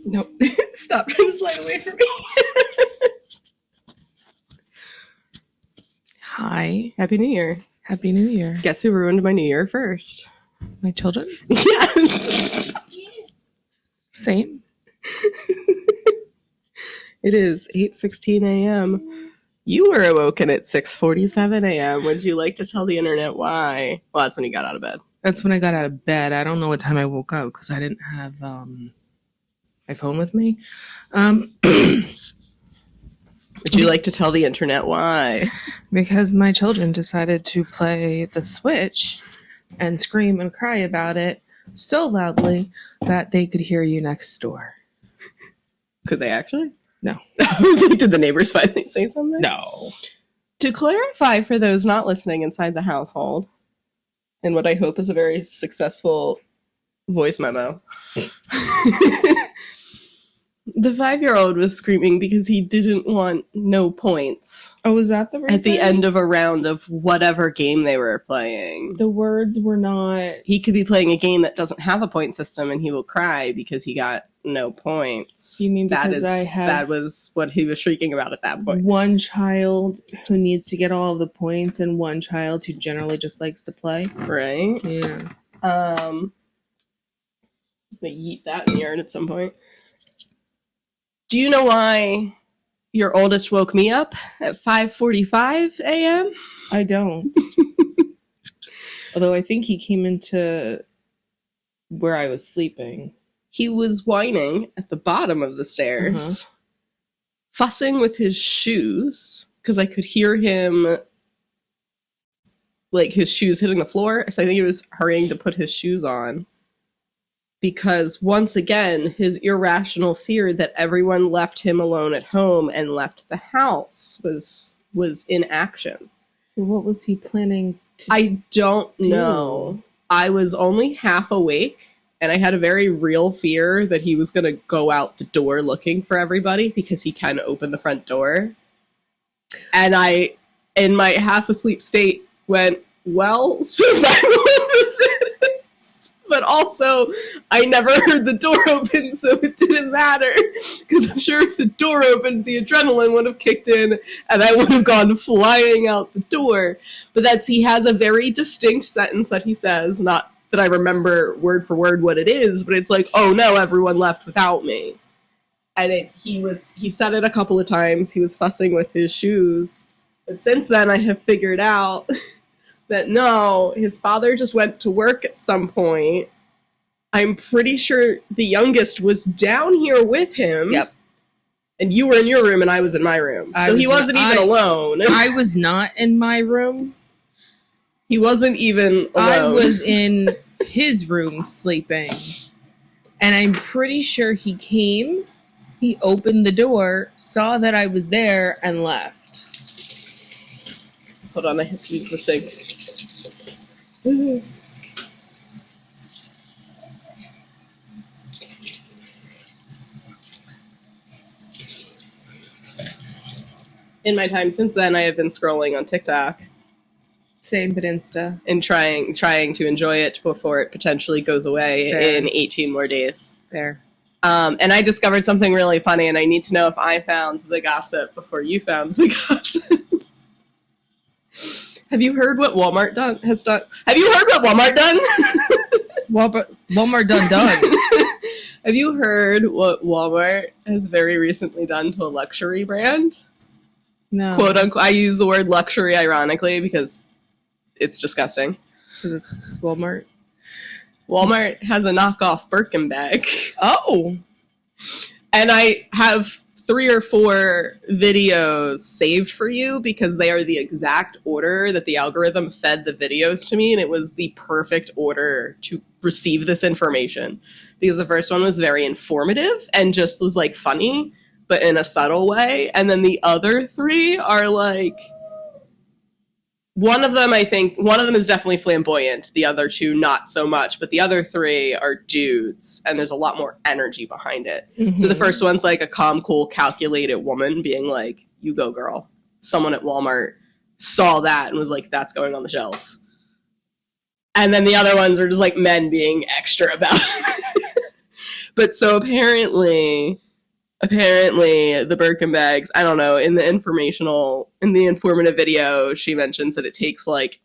Nope. Stop trying to slide away from me. Hi. Happy New Year. Happy New Year. Guess who ruined my New Year first? My children? Yes. Same. It is 8:16 a.m. You were awoken at 6:47 a.m. Would you like to tell the internet why? Well, that's when you got out of bed. That's when I got out of bed. I don't know what time I woke up because I didn't have my phone with me. Would you like to tell the internet why? Because my children decided to play the Switch and scream and cry about it so loudly that they could hear you next door. Could they actually? No. I was like, did the neighbors finally say something? No. To clarify for those not listening inside the household, and what I hope is a very successful voice memo, the 5-year-old was screaming because he didn't want no points. Oh, was that the reason? At the end of a round of whatever game they were playing. The words were not... He could be playing a game that doesn't have a point system and he will cry because he got no points. You mean because that was what he was shrieking about at that point. One child who needs to get all of the points and one child who generally just likes to play? Right? Yeah. I'm gonna yeet that in the yard at some point. Do you know why your oldest woke me up at 5:45 a.m.? I don't. Although I think he came into where I was sleeping. He was whining at the bottom of the stairs, fussing with his shoes, because I could hear him, like, his shoes hitting the floor. So I think he was hurrying to put his shoes on. Because, once again, his irrational fear that everyone left him alone at home and left the house was in action. So what was he planning to I don't know. I was only half awake, and I had a very real fear that he was going to go out the door looking for everybody because he can open the front door. And I, in my half-asleep state, went, well, survival of the fittest. But also, I never heard the door open, so it didn't matter. Because I'm sure if the door opened, the adrenaline would have kicked in, and I would have gone flying out the door. But he has a very distinct sentence that he says, not that I remember word for word what it is, but it's like, oh no, everyone left without me. And he said it a couple of times, he was fussing with his shoes. But since then, I have figured out that no, his father just went to work at some point. I'm pretty sure the youngest was down here with him. Yep. And you were in your room and I was in my room. So he wasn't even alone. I was not in my room. He wasn't even alone. I was in his room sleeping. And I'm pretty sure he came, he opened the door, saw that I was there, and left. Hold on, I have to use the sink. In my time since then, I have been scrolling on TikTok. Same, but Insta. And trying to enjoy it before it potentially goes away in 18 more days. Fair. And I discovered something really funny, and I need to know if I found the gossip before you found the gossip. Have you heard what Walmart has done? Have you heard what Walmart done? Walmart done. Have you heard what Walmart has very recently done to a luxury brand? No. Quote unquote. I use the word luxury ironically because it's disgusting. Because it's Walmart. Walmart has a knockoff Birkin bag. Oh. And I have 3 or 4 videos saved for you because they are the exact order that the algorithm fed the videos to me, and it was the perfect order to receive this information. Because the first one was very informative and just was like funny, but in a subtle way. And then the other 3 are like, one of them is definitely flamboyant, the other 2 not so much, but the other 3 are dudes, and there's a lot more energy behind it. Mm-hmm. So the first one's like a calm, cool, calculated woman being like, you go girl. Someone at Walmart saw that and was like, that's going on the shelves. And then the other ones are just like men being extra about it. But so apparently the Birkin bags, I don't know, in the informative video, she mentions that it takes like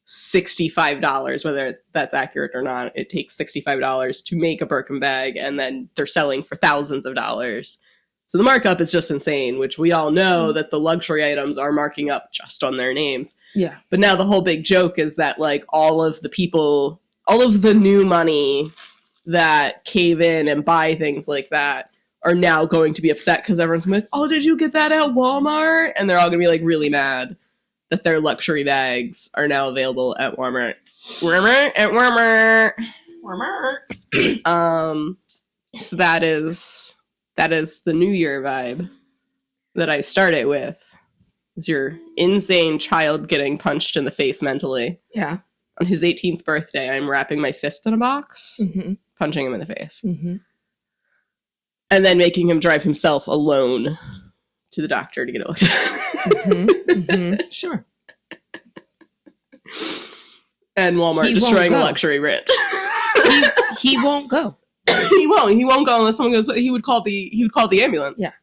$65, whether that's accurate or not. It takes $65 to make a Birkin bag, and then they're selling for thousands of dollars. So the markup is just insane, which we all know that the luxury items are marking up just on their names. Yeah. But now the whole big joke is that like all of the new money that cave in and buy things like that are now going to be upset because everyone's going to be like, oh, did you get that at Walmart? And they're all going to be like really mad that their luxury bags are now available at Walmart. Walmart. So that is the New Year vibe that I started with. Is your insane child getting punched in the face mentally. Yeah. On his 18th birthday, I'm wrapping my fist in a box, punching him in the face. And then making him drive himself alone to the doctor to get it looked at. Sure. And Walmart destroying a luxury rent. he won't go. He won't go unless someone goes. He would call the ambulance. Yeah.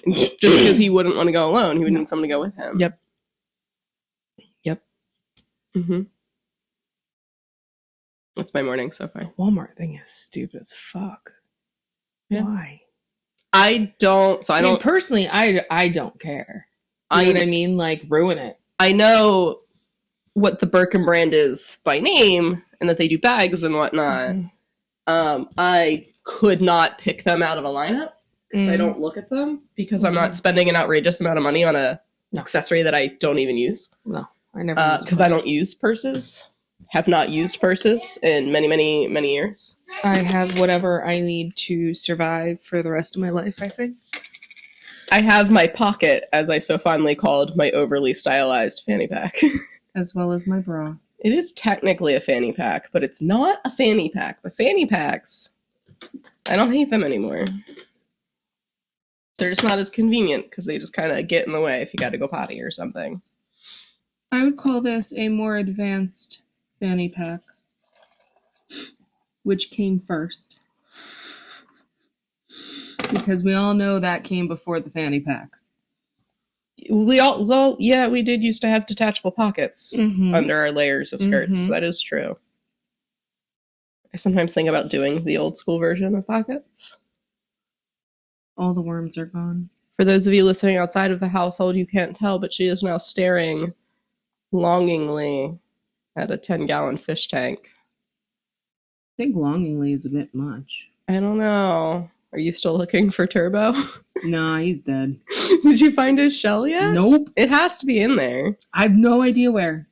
Just because he wouldn't want to go alone, he would need someone to go with him. Yep. That's my morning so far. The Walmart thing is stupid as fuck. Yeah. Why? I mean, personally, I don't care. You know what I mean? Like, ruin it. I know what the Birkin brand is by name and that they do bags and whatnot. I could not pick them out of a lineup because I don't look at them because I'm not spending an outrageous amount of money on an accessory that I don't even use. No, I never. Because I don't use purses. Have not used purses in many, many, many years. I have whatever I need to survive for the rest of my life, I think. I have my pocket, as I so fondly called my overly stylized fanny pack. As well as my bra. It is technically a fanny pack, but it's not a fanny pack. But fanny packs, I don't hate them anymore. They're just not as convenient because they just kind of get in the way if you got to go potty or something. I would call this a more advanced fanny pack. Which came first? Because we all know that came before the fanny pack. We did used to have detachable pockets under our layers of skirts. That is true. I sometimes think about doing the old school version of pockets. All the worms are gone. For those of you listening outside of the household, you can't tell, but she is now staring longingly at a 10-gallon fish tank. I think longingly is a bit much. I don't know. Are you still looking for Turbo? Nah, he's dead. Did you find his shell yet? Nope. It has to be in there. I have no idea where.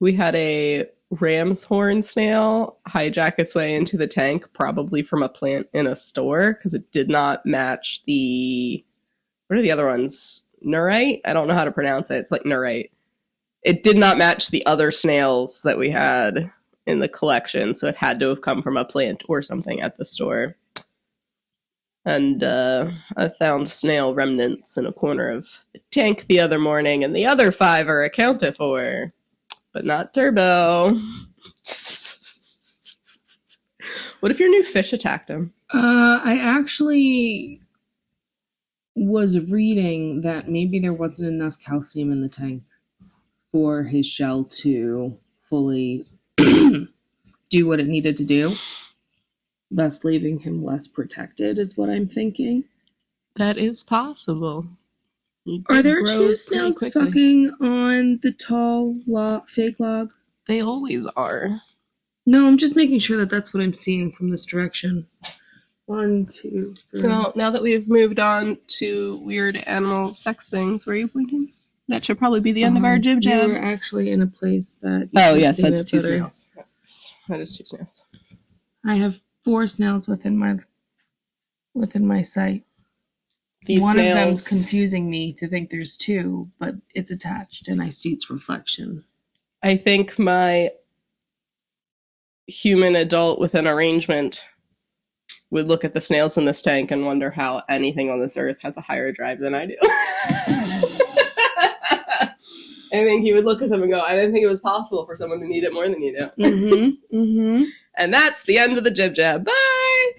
We had a ram's horn snail hijack its way into the tank, probably from a plant in a store, because it did not match the... What are the other ones? Nurite? I don't know how to pronounce it. It's like Nurite. It did not match the other snails that we had in the collection, so it had to have come from a plant or something at the store. And I found snail remnants in a corner of the tank the other morning, and the other 5 are accounted for. But not Turbo. What if your new fish attacked him? I actually was reading that maybe there wasn't enough calcium in the tank for his shell to fully do what it needed to do, thus leaving him less protected, is what I'm thinking. That is possible. Are there 2 snails fucking on the tall fake log? They always are. No, I'm just making sure that that's what I'm seeing from this direction. 1, 2, 3. Well, now that we've moved on to weird animal sex things, where are you pointing? That should probably be the end of our jib jab. You're actually in a place that... Oh, yes, that's 2 snails. That is 2 snails. I have 4 snails within my sight. One of them's confusing me to think there's 2, but it's attached and I see its reflection. I think my human adult with an arrangement would look at the snails in this tank and wonder how anything on this earth has a higher drive than I do. I think he would look at them and go, I didn't think it was possible for someone to need it more than you do. Mm-hmm. Mm-hmm. And that's the end of the Jib Jab. Bye!